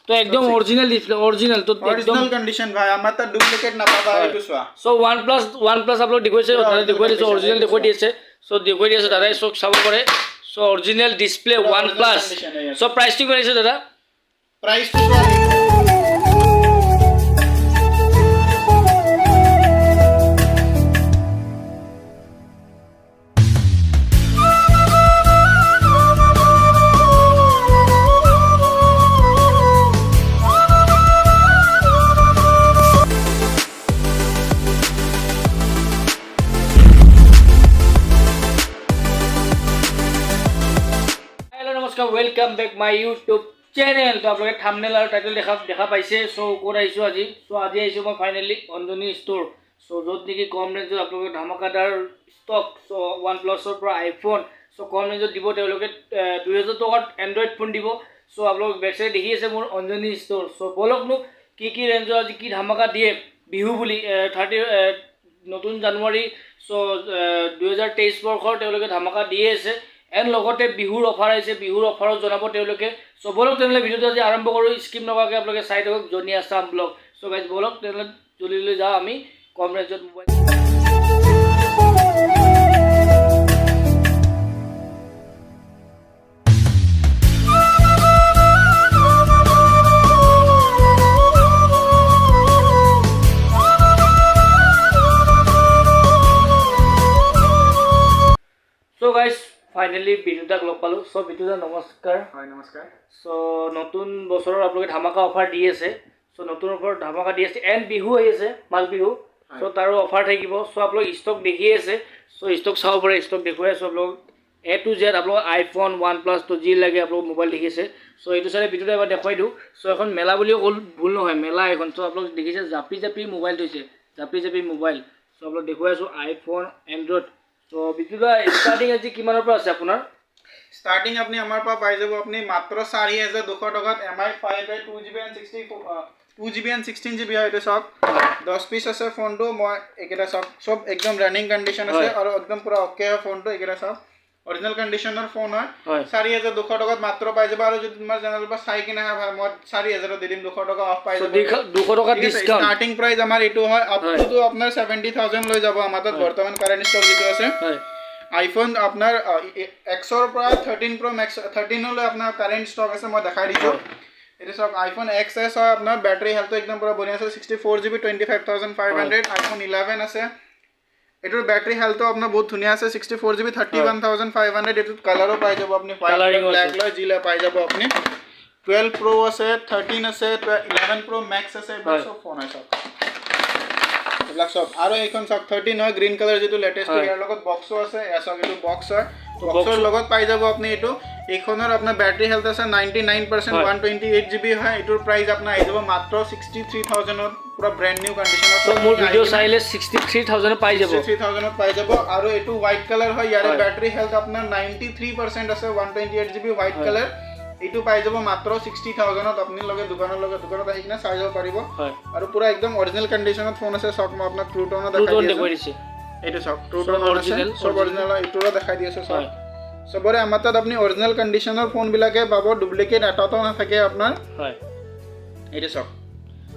तो एकदम original display original तो ओरिजिनल कंडीशन भाई আমাৰ তাত ডুপ্লিকেট নাপাবা এইটো চোৱা সো OnePlus आप लोग দেখুৱাইছে দেখুৱাইছে অৰিজিনাল দেখুৱাই দিছে সো দেখুৱাই দিছে দাদা সব চাব পাৰে so original display OnePlus so price কি কৰিছে দাদা प्राइस तो so welcome back my YouTube channel तो आप लोग थंबनेल और टाइटल देखा पाइसे सो कोड आइसो আজি सो আজি आइसो मैं फाइनली अंजनी स्टोर सो जोत निकी कम रेंज आप लोग धमाकादार स्टॉक सो OnePlus पर आईफोन सो कम रेंज दिबो ते लोग 2000 टका एंड्रॉइड फोन दिबो सो आप लोग वेबसाइट देखि আছে मोर अंजनी स्टोर सो बोलक नु की रेंज आज की धमाका दिए बिहु बुली 30 नतुन जनवरी सो 2023 बर्षर ते लोग धमाका दिए আছে एंड लगते बिहुर अफार आइसे बिहुर अफारत जनाब तेलोके सो बोलक तेनले भिडिओ आज आरम्भ करूँ स्किप नकाके आपलोके चाइ थाকক जनी आसाम ब्लग सो गाइस बोलक तेनले जल्दी जाओ आमी कम रेंजत मोबाइल सो गाइस फाइनली बिजुदाक लग पालो सो बिजुदा नमस्कार हाय नमस्कार सो नतुन बছৰৰ आपलोके धमाका अफार দি আছে सो नतुन अफार धमाका দি আছে एंड बिहु आइ আছে माल बिहु सो तारो अफार থাকিবो सो आप लोग स्टॉक देखि আছে सो स्टॉक চাও পৰে स्टॉक দেখুৱাই আছে आप लोग A to Z आप लोग आईफोन OnePlus तो जी লাগে आप लोग मोबाइल देखि আছে सो एटु सारे बिजुदा एबार देखुৱাই दु सो এখন মেলা বুলিও ভুল নহয় মেলা এখন सो आप लोग देखिছে জাপি জাপি মোবাইল থৈছে জাপি জাপি মোবাইল सो आप लोग দেখুৱাই আছো आईफोन एंड्रॉइड तो बिजुदा स्टार्टिंग আজি কিমানৰ পৰা আছে আপোনাৰ स्टार्टिंग अपनी हमारे पास पाई जाबो अपनी मात्र 4200 टकात MI 5 2GB and 2GB and 16GB है तो सब 10 पीस আছে फोन तो মই একেটা সব একদম রানিং কন্ডিশন আছে আর একদম পুরা ওকে है फोन तो একেটা সব অরিজিনাল কন্ডিশনৰ ফোন হয় 4200 টকাত মাত্ৰ পাই যাব আৰু যদি তোমাৰ চ্যানেল পৰা চাই কিনা ভাই মই 4000 দি দিম 200 টকা অফ পাই যাব 200 টকা ডিসকাউন্ট স্টার্টিং প্রাইস আমাৰ এটো হয় আপ টু আপোনাৰ 70000 লৈ যাব আমাৰ তাত বৰ্তমান কাৰেন্ট স্টক যেটো আছে आईफोन আপনাৰ X ৰ পৰা 13 Pro Max 13 লৈ আপনার কারেন্ট স্টক আছে মই দেখাই দিছো এটা সব আইফোন XS হয় আপনার ব্যাটারি হেলথ একদম পুরো বঢ়িয়া আছে 64GB 25500 আইফোন 11 আছে এটোৰ ব্যাটারি হেলথ আপনার বহুত ধুনিয়া আছে 64GB 31500 এটো কালারও পাই যাব আপনি হোয়াইট ব্ল্যাক লৈ জিলা পাই যাব আপনি 12 Pro আছে 13 আছে 11 Pro Max আছে এইবোৰ সব ফোন আছে ব্ল্যাক সব আৰু এখন সব 13 হয় গ্ৰীন কালাৰ যেটো লেটেস্ট ইয়াৰ লগত বক্সও আছে এসক এটো বক্স হয় বক্সৰ লগত পাই যাব আপনি এটো এখনৰ আপোনাৰ ব্যাটাৰি হেলথ আছে 99% 128GB হয় এটোৰ প্ৰাইস আপোনাৰ আই যাব মাত্ৰ 63000 ত পুৰা ব্ৰ্যান্ড নিউ কন্ডিশনত তো মোৰ ভিডিও চাইলে 63000 পাই যাব 63000 পাই যাব আৰু এটো হোয়াইট কালাৰ হয় ইয়াৰ ব্যাটাৰি হেলথ আপোনাৰ 93% আছে 128GB হোয়াইট কালাৰ এটো পাই যাব মাত্ৰ 60000 ত আপুনি লগে দোকানত আহি কিনা চাই যাব পাৰিব আৰু পুৰা একদম অৰিজিনাল কন্ডিশনত ফোন আছে সব মই আপোনাক ট্ৰুটনৰ দেখাই দিছো এটো সব ট্ৰুটন অৰিজিনাল সব অৰিজিনাল এটোৰা দেখাই দি আছে সব সবৰে আমাৰ তাত আপুনি অৰিজিনাল কন্ডিশনৰ ফোন বিলাকে পাব ডুপ্লিকেট এটাও না থাকে আপোনাৰ হয় এটো সব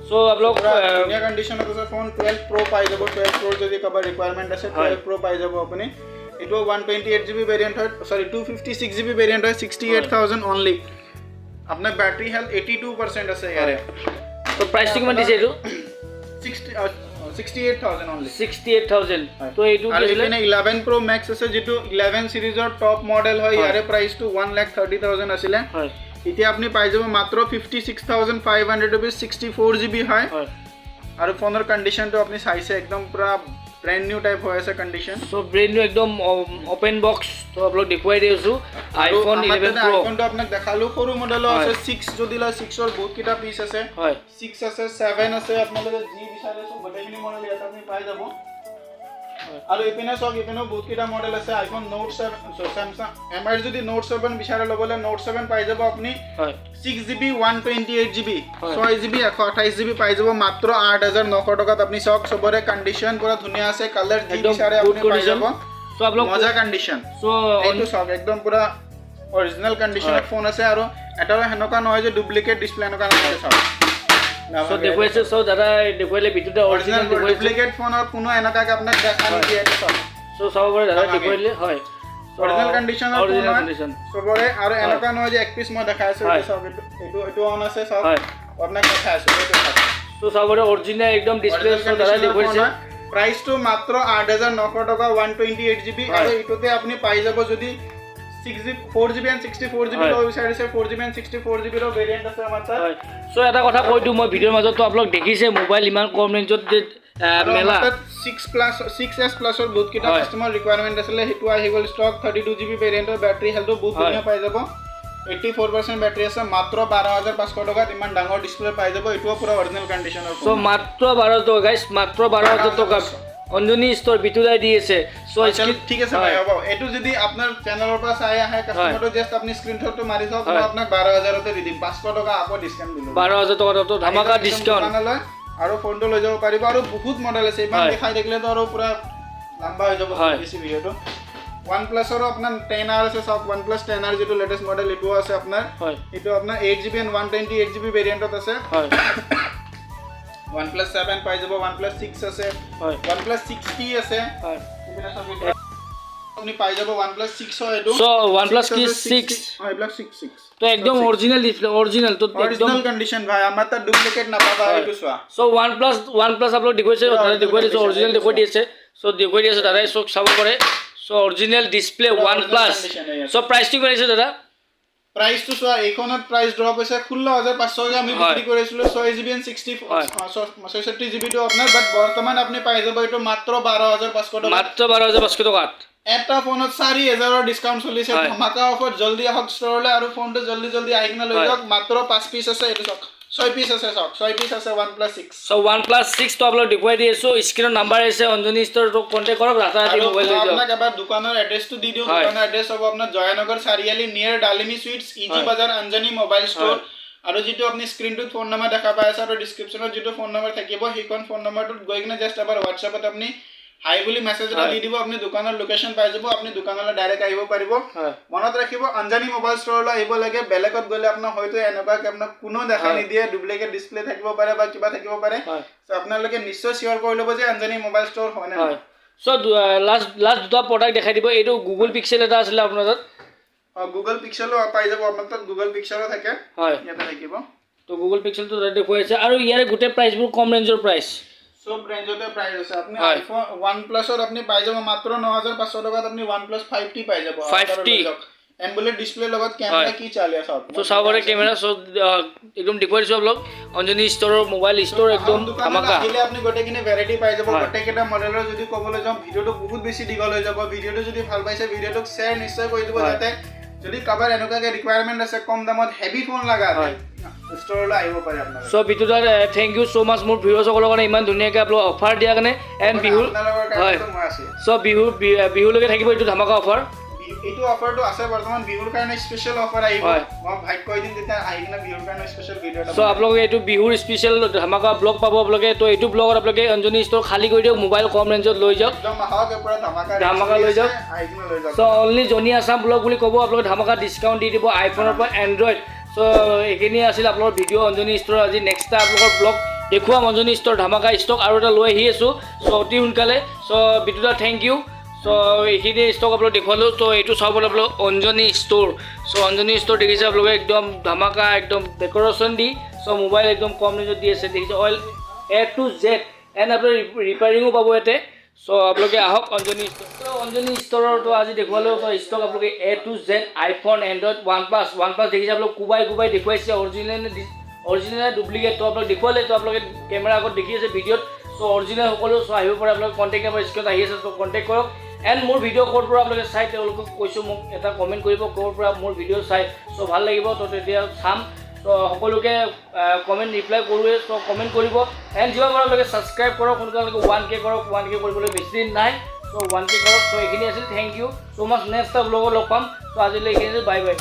সো आप लोग ধুনিয়া কন্ডিশনত আছে ফোন 12 Pro পাই যাব 12 Pro যদি কবা ৰিকোয়াৰমেন্ট আছে 12 Pro পাই যাব আপুনি এটো 128GB ভেরিয়েন্ট হয় সরি 256GB ভেরিয়েন্ট হয় 68000 অনলি আপনার ব্যাটারি হেলথ 82% আছে ইয়ারে তো প্রাইস কিমান দিছে এটো 68000 অনলি 68000 তো এটো আর এখানে 11 Pro Max আছে যেটো 11 সিৰিজৰ টপ মডেল হয় ইয়াৰে প্ৰাইস টু 130000 আছিল হয় এতিয়া আপনি পাই যাব মাত্ৰ 56500 ৰুপিস 64GB হয় আৰু ফোনৰ কন্ডিশনটো আপনি চাইছে একদম পুরা ब्रांड न्यू टाइप हो ऐसा कंडीशन सो ब्रांड न्यू एकदम ओपन बॉक्स तो आप लोग दिखवाई दियो आईफोन 11 प्रो आईफोन तो आपन দেখালো সৰু মডেল আছে 6 যদি লা 6 ৰ বহুত কিটা পিস আছে 6 আছে 7 আছে আপোনালোকে জি বিচাৰে সব গোটেইখিনি মডেল ইয়াত আপুনি পাই যাব আৰু এপিনে সব এপিনে বহুত কিটা মডেল আছে iPhone note 7 so Samsung MI যদি নোট 7 বিচাৰে লবলে নোট 7 পাই যাব আপুনি 6GB 128GB 6GB 128GB পাই যাব মাত্ৰ 8900 টকাত আপুনি সব সবৰে কন্ডিশন পুৰা ধুনিয়া আছে কালাৰ জি বিচাৰে আপুনি পাই যাব সো आप लोग मजा कंडीशन सो এইটো সব একদম পুরা অৰিজিনেল কণ্ডিশ্যনৰ ফোন আছে আৰু এটা হেনকা নহয় যে ডুপ্লিকেট ডিসপ্লে এনেকা নহয় চাওক সো দেখুৱাইছে সো দাদা দেখুৱাইলে ভিডিওতে অৰিজিনেল দেখুৱাইছে ডুপ্লিকেট ফোনৰ কোনো এনেকাকে আপোনাক দেখা নিদিয়ে চাওক সো চাব পাৰে দাদা দেখুৱাইলে হয় অৰিজিনেল কণ্ডিশ্যনৰ ফোন সবৰে আৰু এনেকা নহয় যে এক পিস মই দেখাই আছো এইটো চাওক এইটো অন আছে চাওক আপোনাক দেখাই আছো এইটো চাওক সো চাব পাৰে অৰিজিনেল একদম ডিসপ্লে সো দাদা দেখুৱাইছে প্ৰাইস তো মাত্ৰ 8900 টকা 128 জিবি আৰু ইটোতে আপুনি পাই যাব যদি 6GB 4GB and 64GB ৰ বিচাৰিছে 4GB and 64GB ৰ ভেৰিয়েন্ট আছে আমাৰ তাত সো এটা কথা কৈ দিও মই ভিডিওৰ মাজত তো আপোনাক দেখিছে মোবাইল ইমান কম ৰেঞ্জত মেলা 6S প্লাছৰ বহুত কিটা কাস্টমাৰ ৰিকুৱাৰমেন্ট আছিল হেতু আহি গল ষ্টক 32GB ভেৰিয়েন্টৰ বেটাৰী হেলথ বহুত ধুনীয়া পাই যাব 84% বেটাৰী আছে মাত্ৰ 12500 টকাত ইমান ডাঙৰ ডিসপ্লে পাই যাব এটো পুৰা অৰিজিনেল কণ্ডিশ্যনৰ সো মাত্ৰ 12 টকা গাইস মাত্ৰ 12000 টকা অঞ্জনি ষ্টৰ বিতুলাই দি আছে সো ঠিক আছে ভাই হ'ব এটো যদি আপোনাৰ চ্যানেলৰ পৰা চাই আহে কাস্টমাৰটো জাস্ট আপুনি স্ক্ৰিনশ্বটটো মাৰি চাওক মই আপোনাক 12000 তে দি দিম 500 টকা আকৌ ডিসকাউন্ট দিলো 12000 টকা তো ধামাকা ডিসকাউন্ট আৰু ফোনটো লৈ যাব পাৰিব আৰু বহুত মডেল আছে ইমান দেখাই দেখিলে তো আৰু পুৰা লম্বা হৈ যাব বেছি ভিডিওটো OnePlus ৰ আপোনাৰ 10R আছে সব OnePlus 10R যেটো লেটেস্ট মডেল এটো আছে আপোনাৰ এটো আপোনাৰ 8GB and 128GB ভেৰিয়েন্টত আছে OnePlus 7 পাই যাব OnePlus 6 আছে OnePlus 6T আছে আপনি পাই যাব OnePlus 6 হয় এটো সো OnePlus 6 হয় ব্ল্যাক 6 তো একদম অরিজিনাল ডিসপ্লে অরিজিনাল তো অরিজিনাল কন্ডিশন ভাই আমার তা ডুপ্লিকেট না পাবা এটো সোয়া সো OnePlus আপলোড দেখুৱাইছে দেখুৱাইছে অৰিজিনাল দেখুৱাই দিছে সো দেখুৱাই দিছে দাদা সব চাব পাৰে so original display OnePlus so প্ৰাইসটি কৰিছে দাদা প্ৰাইস তো সোয়া এইখনত প্ৰাইস ড্ৰপ হৈছে 16500 আমি বিক্ৰি কৰিছিলো 6GB and 64GB তো আপোনাৰ বাট বৰ্তমান আপুনি পাই যাব এটো মাত্ৰ 12500 টকা মাত্ৰ 12500 টকাত এটা ফোনত 4000 ৰ ডিসকাউন্ট চলিছে ধমাকা অফাৰ জলদি আহক ষ্টৰলে আৰু ফোনটো জলদি জলদি আইকিনা লৈ যাওক মাত্ৰ 5 পিস আছে এটো চাওক 6 পিস আছে চাওক 6 পিস আছে OnePlus 6 সো OnePlus 6 তো আপলোড দেখুৱাই দি আছো স্ক্ৰিনৰ নাম্বাৰ আছে অঞ্জনি ষ্টৰ তো কন্টাক্ট কৰক ৰাতাৰাতি মোবাইল লৈ যাওক আপোনাক এবাৰ দোকানৰ এড্ৰেছটো দি দিও দোকানৰ এড্ৰেছ হ'ব আপোনাৰ Jayanagar Chariali near Dalimi sweets Ezzey Bazzar Anjani mobile store আৰু যেটো আপুনি স্ক্ৰিনটোত ফোন নম্বৰ দেখা পাই আছে আৰু ডেসক্ৰিপচনত যেটো ফোন নম্বৰ থাকিব সেইখন ফোন নম্বৰটোত গৈ কিনে জাস্ট এবাৰ WhatsAppত আপুনি হাই বুলি মেসেজ এটা দি দিব আপনি দোকানৰ লোকেশন পাই যাব আপনি দোকানলৈ ডাইৰেক্ট আহিব পাৰিব মনত ৰাখিব অঞ্জনি মোবাইল ষ্টৰলৈ আহিব লাগে বেলেগত গলে আপোনাৰ হয়তো এনেকুৱা কি আপোনাক কোনো দেখা নিদিয়ে ডুপ্লিকেট ডিসপ্লে থাকিব পাৰে বা কিবা থাকিব পাৰে সো আপোনালোকে নিশ্চয় শিওৰ কৰি ল'ব যে অঞ্জনি মোবাইল ষ্টৰ হয় না সো লাষ্ট দুটা প্ৰডাক্ট দেখাই দিব এইটো গুগল পিক্সেল এটা আছিল আপোনাৰ তাত গুগল পিক্সেলও পাই যাব আপোনাৰ তাত গুগল পিক্সেলও থাকে ইয়াতে থাকিব তো গুগল পিক্সেলটো দেখুৱাইছে আৰু ইয়াৰ গোটে প্ৰাইসবোৰ কম ৰেঞ্জৰ প্ৰাইস সব ৰেঞ্জতে প্ৰাইস আছে আপনি আইফোন OnePlus ৰ আপনি পাই যাব মাত্ৰ 9500 টকাত আপনি OnePlus 5T পাই যাব 5T এমবুলেট ডিসপ্লে লগত ক্যামেৰা কি চালি আছে তো সাবৰে ক্যামেৰা সো একদম দেখুৱাইছো আপোনাক অঞ্জনি ষ্টৰৰ মোবাইল ষ্টৰ একদম ধামাকা আহিলে আপনি গোটেখিনি ভেৰাইটি পাই যাব গোটেকেটা মডেলৰ যদি কবলৈ যাম ভিডিওটো বহুত বেছি দীঘল হৈ যাব ভিডিওটো যদি ভাল পাইছে ভিডিওটো শেয়াৰ নিশ্চয় কৰি দিব যাতে যদি কাবাৰ এনেকুৱাকে ৰিকুৱাৰমেন্ট আছে কম দামত হেভি ফোন লাগা ষ্টৰলৈ আহিব পাৰে আপোনালোক সো বিতুদাৰ থ্যাংক ইউ সো মাচ মোৰ ভিউয়াৰসকলৰ কাৰণে ইমান ধুনীয়াকৈ আপোনালোক অফাৰ দিয়া কাৰণে এণ্ড বিহু হয় সো বিহুলৈকে থাকিব এইটো ধামাকা অফাৰ এইটো অফাৰটো আছে বৰ্তমান বিহুৰ কাৰণে স্পেশাল অফাৰ আহিব মই ভাই কৈ দিম তেতিয়া আহি কিনে বিহুৰ কাৰণে স্পেশাল ভিডিও এটা সো আপোনালোকে এইটো বিহুৰ স্পেশাল ধামাকা ব্লগ পাব আপোনালোকে তো এইটো ব্লগত আপোনালোকে অঞ্জনি ষ্টৰ খালি কৰি দিয়ক মোবাইল কম ৰেঞ্জত লৈ যাওক একদম আহক পুৰা ধামাকা লৈ যাওক আহি কিনে লৈ যাওক সো অনলি জনি আসাম ব্লগ বুলি ক'ব আপোনালোকে ধামাকা ডিসকাউন্ট দি দিব আইফোনৰ পৰা এন্ড্ৰইড সো এইখিনি আছিল আপোনালোকৰ ভিডিও অঞ্জনি ষ্টৰ আজি নেক্সট আপোনালোকৰ ব্লগ দেখুৱাম অঞ্জনি ষ্টৰ ধামাকা ষ্টক আৰু এটা লৈ আহি আছো সো অতি সোনকালে সো বিতুদা থ্যাংক ইউ সো এইখিনি ষ্টক আপোনালোক দেখুৱালো তো এইটো চাব আপোনালোক Anjani store so Anjani store দেখিছে আপোনালোকে একদম ধামাকা একদম ডেকোৰেশ্যন দি সো মোবাইল একদম কম ৰেঞ্জত দি আছে দেখিছে all A to Z and আপোনালোকে ৰিপেয়াৰিঙো পাব ইয়াতে সো আপোনালোকে আহক অঞ্জনি ষ্টৰ তো অঞ্জনি ষ্টৰৰ তো আজি দেখুৱালো তো ষ্টক আপোনালোকে A to Z iPhone Android OnePlus দেখিছে আপোনালোক কুবাই দেখুৱাইছে অৰিজিনেল ডুপ্লিকেট তো আপোনালোক দেখুৱালে তো আপোনালোকে কেমেৰা আগত দেখি আছে ভিডিঅ'ত সো অৰিজিনেল সকলো সো আহিব পাৰে আপোনালোকে কণ্টেক্ট নম্বৰ স্ক্ৰীনত আহি আছে তো কণ্টেক্ট কৰক এণ্ড মোৰ ভিডিঅ' ক'ৰ পৰা আপোনালোকে চাই তেওঁলোকক কৈছোঁ মোক এটা কমেণ্ট কৰিব ক'ৰ পৰা মোৰ ভিডিঅ' চাই সো ভাল লাগিব তো তেতিয়া চাম তো সকলোকে কমেণ্ট ৰিপ্লাই কৰোঁৱে তো কমেণ্ট কৰিব এণ্ড যিমান পাৰে আপোনালোকে ছাবস্ক্ৰাইব কৰক সোনকালে 1K কৰক 1K কৰিবলৈ বেছি দিন নাই তো 1K কৰক তো এইখিনি আছিল thank you so' much next ব্লগত লগ পাম তো আজিলৈ এইখিনি বাই বাই